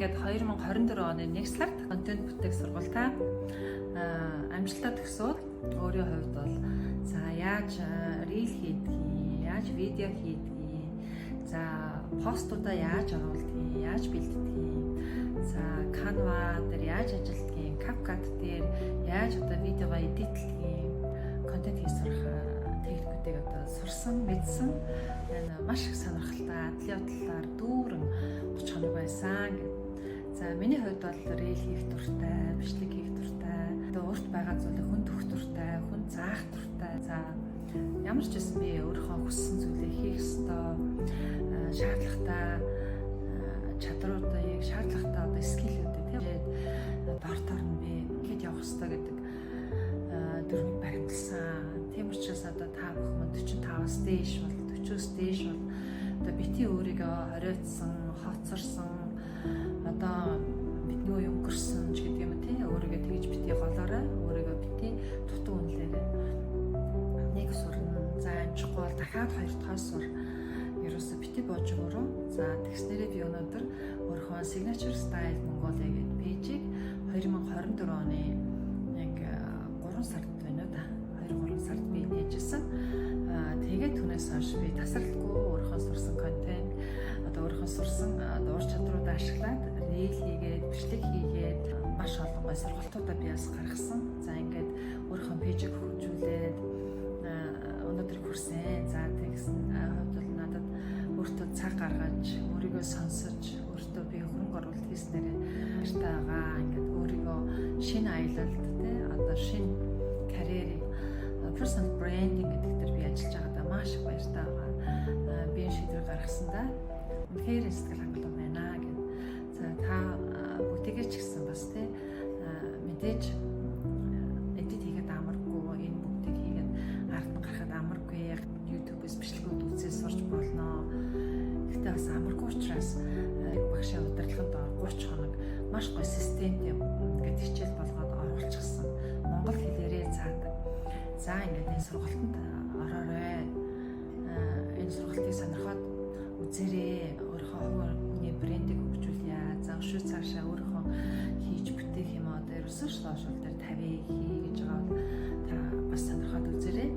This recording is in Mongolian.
ингээд 2024 оны Nextstart контент бүтээх сургалтаа амжилттай төгсөөд өөрийн хувьд бол за яаж рил хийдгийг, яаж видео хийдгийг, за постуудаа яаж оруулдгийг, яаж бэлддгийг, за Canva дээр яаж ажилдгийг, CapCut дээр яаж одоо видеого эдитлэхийг, контент хийж сурах техникүүдийг одоо сурсан, мэдсэн. Маш их сонирхолтой атлет талаар дүүрэн 30 хоног байсан. За миний хувьд бол рил хийх дуртай, бичлэг хийх дуртай, урт байгаа зүйлийг хүн төх дуртай, хүн заах дуртай. За ямар ч байсан би өөрийнхөө хүссэн зүйлийг хийх ёстой, шаардлагатай чадруудыг, шаардлагатай одоо скиллүүдээ тэгээд дортоор нь би хэд явах ёстой гэдэг дөрмийг баримталсан. Тийм учраас одоо та бүхэн 45-аас дээш бол 40-с дээш бол одоо бити өөрийгөө хориодсон, хоцорсон, одоо бидний үе өнгөрсөн ч гэдэг юм тий, өөрийгөө тэгж бити голоорой, өөрийгөө бити дутуу үнэлээрэй. Нэг сурна, за амжихгүй бол дахиад хоёр дахь сур. Ерөөсө бити боож өгөрөө. За тэгснээрээ би өнөөдөр өөрийнхөө Signature Style Mongolia гэдэг пэйжийг 2024 оны яг 3 сард байна уу да. 2-3 сард би нээжсэн. Тэгээд түүнээс хойш би тасралтгүй өөрийнхөө сурсан контент, одоо өөрийнхөө сурсан ур чадруудаа ашиглаад рил хийгээд, бичлэг хийгээд маш олон гой сургалтуудаа би бас гаргасан. За ингээд өөрийнхөө пэйжийг хөгжүүлээд өнөөдөр хүрсэн. За тэгсэн хувьд бол надад өөртөө цаг гаргаж, өөрийгөө сонсож, өөртөө би хөрөнгө оруулалт хийснээр баяртай байгаа. Ингээд өөрийгөө шинэ аялалд тий одоо шинэ карьерийг personal branding гэдэг дээр би ажиллаж байгаадаа маш их баяртай байгаа. Би шийдвэр гаргасандаа үнэхээр сэтгэл хангалуун байна гэв. За та бүтээгээч гэсэн бас тий мэдээж эдит хийгээд амаргүй, энэ бүгдийг хийгээд ард нь гарахад амаргүй. YouTube-с бичлэгүүд үзээ сурч болно. Гэхдээ бас амаргүй учраас багшаа удирдлаганд 30 хоног маш гоё системтэй ингээд хичээл болгоод оруулчихсан. Монгол хэлээрээ заадаг. За ингээд энэ сургалтанд ороорой. Энэ сургалтыг сонирхоод үзээрэй. Өөрийнхөө хувийн брендийг хөгжүүлье. Заншгүй цаашаа өөрийнхөө хийж бүтээх юм аа дээр өсөж сошиал дээр тавья хий гэж байгаа. Та бас сонирхоод үзээрэй.